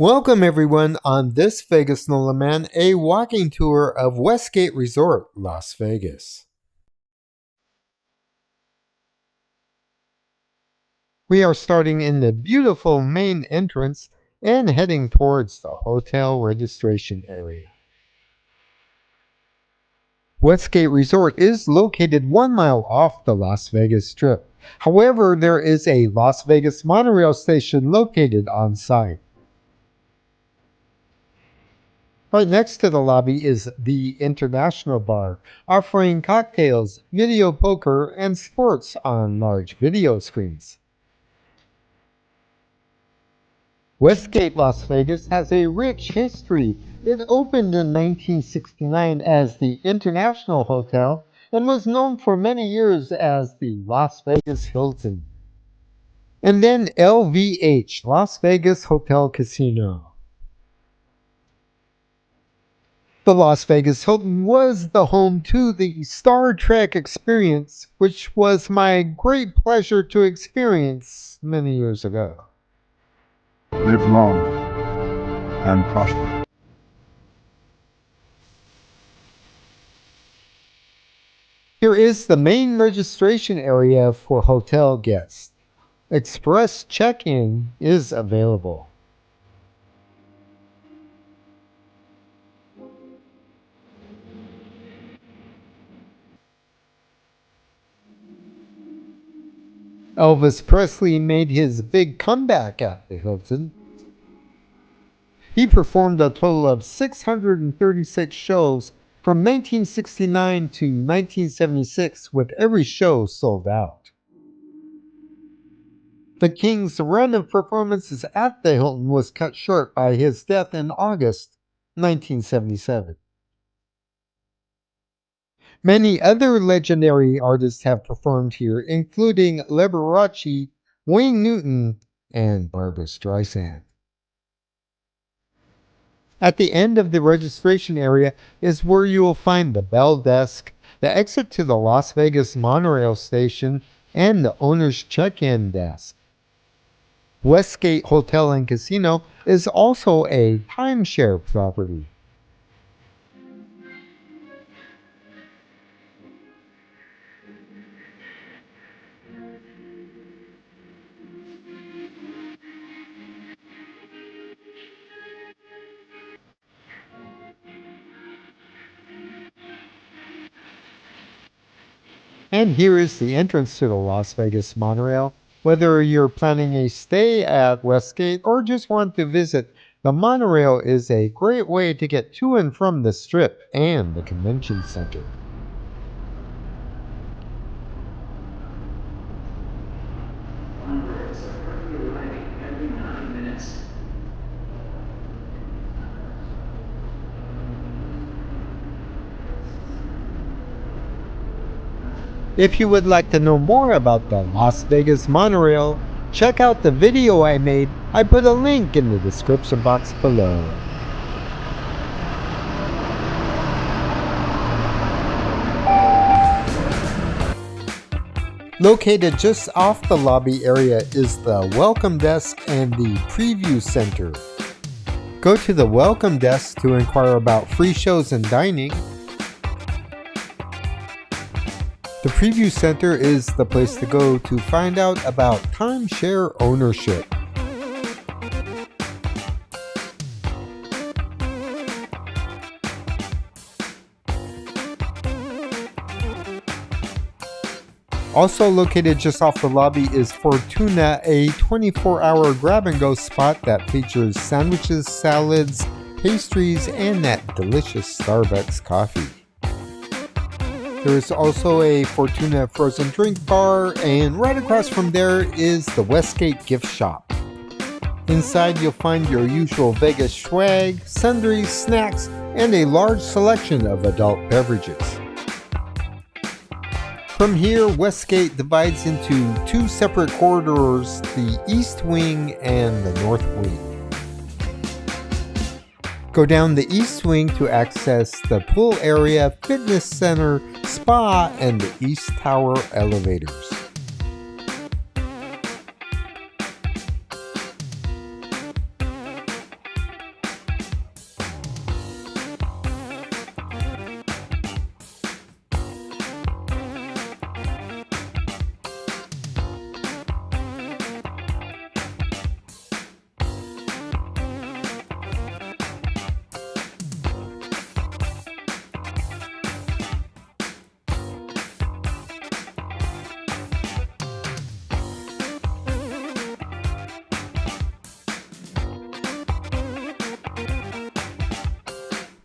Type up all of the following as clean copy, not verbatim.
Welcome everyone on this Vegas NOLA Man, a walking tour of Westgate Resort, Las Vegas. We are starting in the beautiful main entrance and heading towards the hotel registration area. Westgate Resort is located 1 mile off the Las Vegas Strip. However, there is a Las Vegas Monorail station located on site. Right next to the lobby is the International Bar, offering cocktails, video poker, and sports on large video screens. Westgate Las Vegas has a rich history. It opened in 1969 as the International Hotel and was known for many years as the Las Vegas Hilton. And then LVH, Las Vegas Hotel Casino. The Las Vegas Hilton was the home to the Star Trek experience, which was my great pleasure to experience many years ago. Live long and prosper. Here is the main registration area for hotel guests. Express check-in is available. Elvis Presley made his big comeback at the Hilton. He performed a total of 636 shows from 1969 to 1976, with every show sold out. The King's run of performances at the Hilton was cut short by his death in August 1977. Many other legendary artists have performed here, including Liberace, Wayne Newton, and Barbra Streisand. At the end of the registration area is where you will find the bell desk, the exit to the Las Vegas Monorail station, and the owner's check-in desk. Westgate Hotel and Casino is also a timeshare property. And here is the entrance to the Las Vegas Monorail. Whether you're planning a stay at Westgate or just want to visit, the monorail is a great way to get to and from the Strip and the Convention Center. Monorails are currently arriving every 9 minutes. If you would like to know more about the Las Vegas Monorail, check out the video I made. I put a link in the description box below. Located just off the lobby area is the welcome desk and the preview center. Go to the welcome desk to inquire about free shows and dining. The preview center is the place to go to find out about timeshare ownership. Also located just off the lobby is Fortuna, a 24-hour grab-and-go spot that features sandwiches, salads, pastries, and that delicious Starbucks coffee. There is also a Fortuna frozen drink bar, and right across from there is the Westgate gift shop. Inside you'll find your usual Vegas swag, sundries, snacks, and a large selection of adult beverages. From here, Westgate divides into two separate corridors, the East Wing and the North Wing. Go down the East Wing to access the pool area, fitness center, spa, and the East Tower elevators.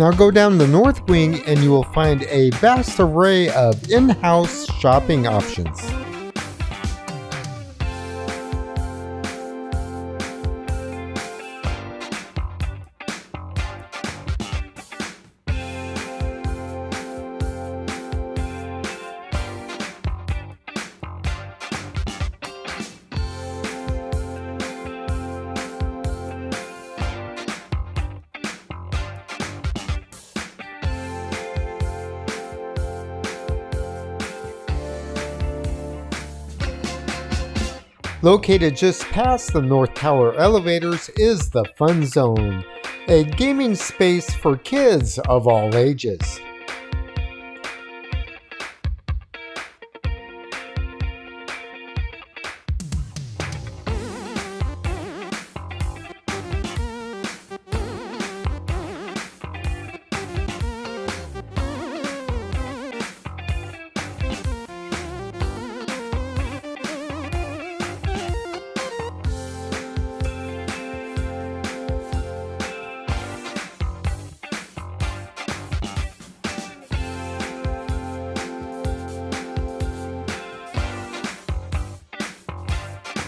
Now go down the north wing and you will find a vast array of in-house shopping options. Located just past the North Tower elevators is the Fun Zone, a gaming space for kids of all ages.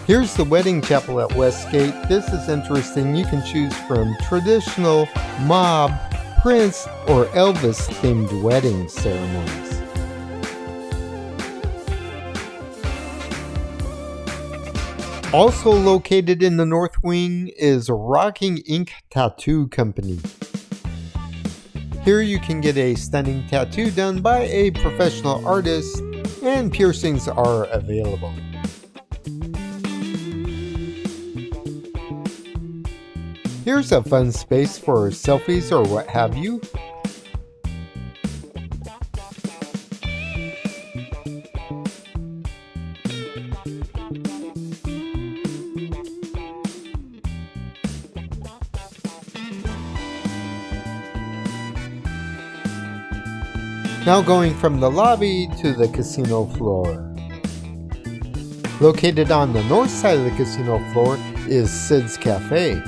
Here's the wedding chapel at Westgate. This is interesting. You can choose from traditional, mob, Prince, or Elvis themed wedding ceremonies. Also located in the North Wing is Rocking Ink Tattoo Company. Here you can get a stunning tattoo done by a professional artist, and piercings are available. Here's a fun space for selfies or what have you. Now going from the lobby to the casino floor. Located on the north side of the casino floor is Sid's Cafe.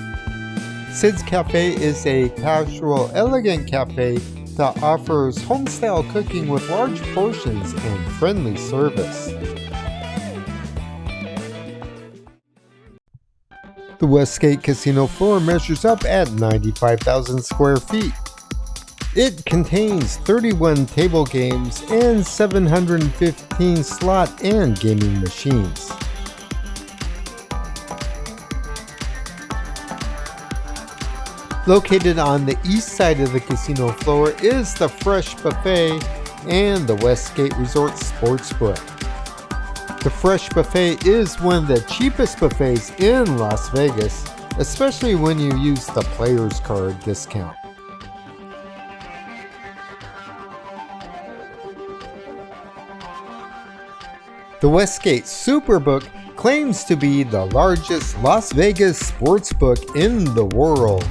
Sid's Cafe is a casual, elegant cafe that offers home-style cooking with large portions and friendly service. The Westgate Casino floor measures up at 95,000 square feet. It contains 31 table games and 715 slot and gaming machines. Located on the east side of the casino floor is the Fresh Buffet and the Westgate Resort Sportsbook. The Fresh Buffet is one of the cheapest buffets in Las Vegas, especially when you use the Player's Card discount. The Westgate Superbook claims to be the largest Las Vegas sportsbook in the world.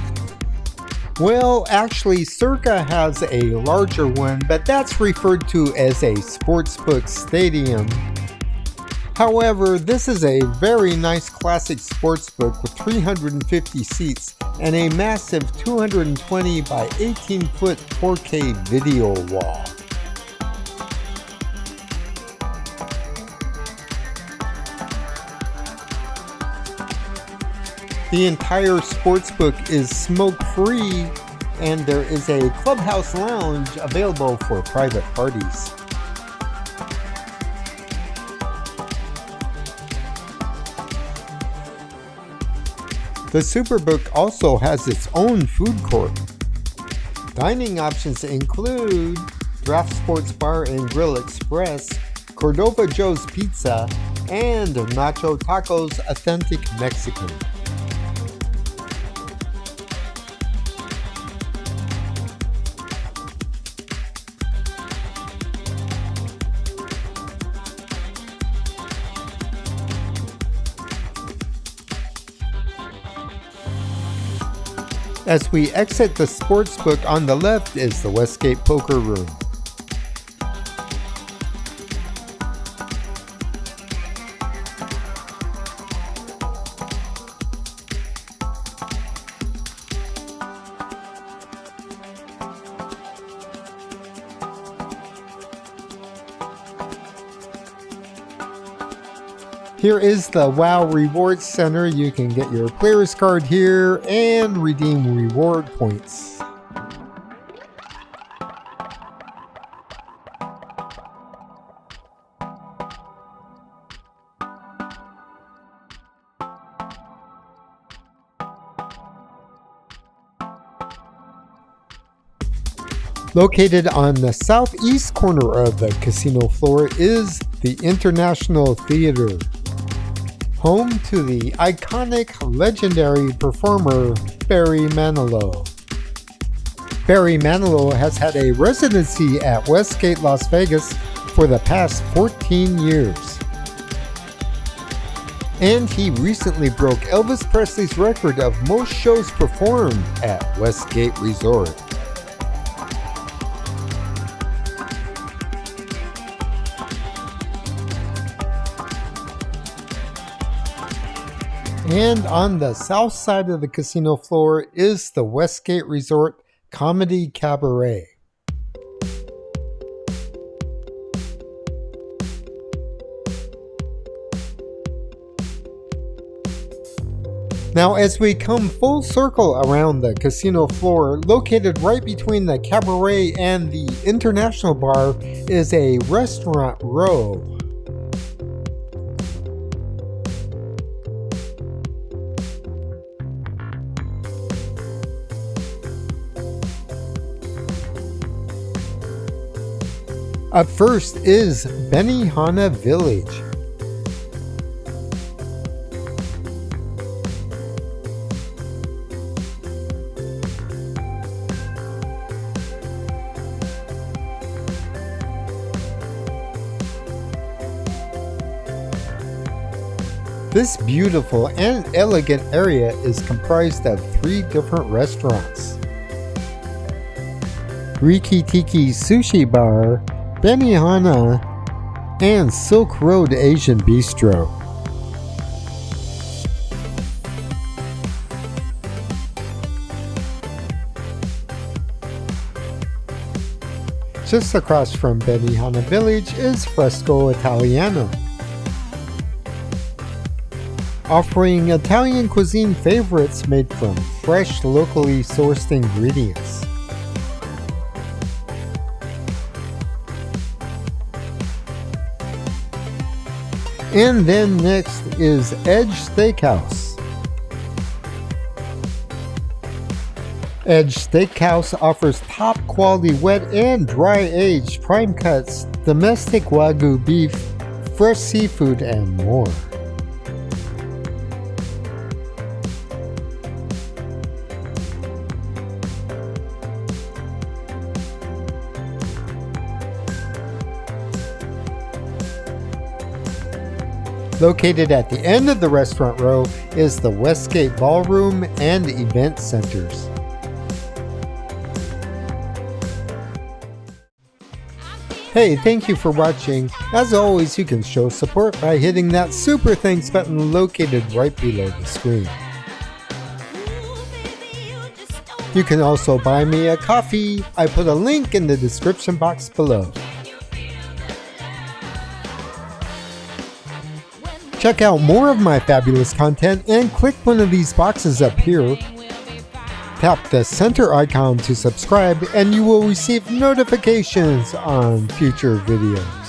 Well, actually, Circa has a larger one, but that's referred to as a sportsbook stadium. However, this is a very nice classic sportsbook with 350 seats and a massive 220 by 18-foot 4K video wall. The entire sportsbook is smoke-free, and there is a clubhouse lounge available for private parties. The Superbook also has its own food court. Dining options include Draft Sports Bar and Grill Express, Cordova Joe's Pizza, and Nacho Tacos Authentic Mexican. As we exit the sportsbook, on the left is the Westgate Poker Room. Here is the WOW Rewards Center. You can get your player's card here and redeem reward points. Located on the southeast corner of the casino floor is the International Theater, home to the iconic legendary performer Barry Manilow. Barry Manilow has had a residency at Westgate Las Vegas for the past 14 years. And he recently broke Elvis Presley's record of most shows performed at Westgate Resort. And on the south side of the casino floor is the Westgate Resort Comedy Cabaret. Now, as we come full circle around the casino floor, located right between the cabaret and the International Bar is a restaurant row. Up first is Benihana Village. This beautiful and elegant area is comprised of 3 different restaurants: Riki Tiki Sushi Bar, Benihana, and Silk Road Asian Bistro. Just across from Benihana Village is Fresco Italiano, offering Italian cuisine favorites made from fresh, locally sourced ingredients. And then next is Edge Steakhouse. Edge Steakhouse offers top quality wet and dry aged prime cuts, domestic Wagyu beef, fresh seafood, and more. Located at the end of the restaurant row is the Westgate Ballroom and Event Centers. Hey, thank you for watching. As always, you can show support by hitting that super thanks button located right below the screen. You can also buy me a coffee. I put a link in the description box below. Check out more of my fabulous content and click one of these boxes up here. Tap the center icon to subscribe and you will receive notifications on future videos.